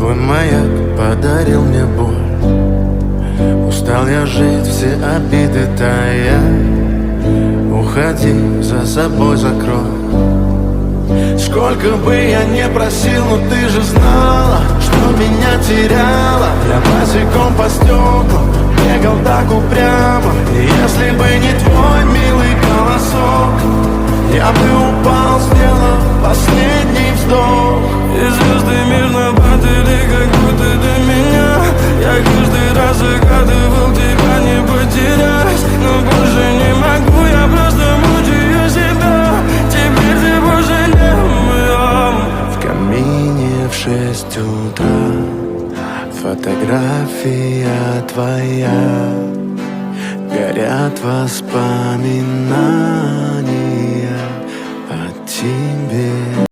Твой маяк подарил мне боль. Устал я жить, все обиды тая. Уходи, за собой закрой. Сколько бы я не просил, но ты же знала, что меня теряла. Я босиком по стеклам бегал так упрямо. И если бы не твой милый голосок, я бы упал, сделав последний вздох. И звезды мирно падали, как будто до меня. Я каждый раз загадывал тебя не потерять, но больше не могу, я просто мучаю себя. Теперь ты больше не моя. В камине в 6 утра фотография твоя. Горят воспоминания о тебе.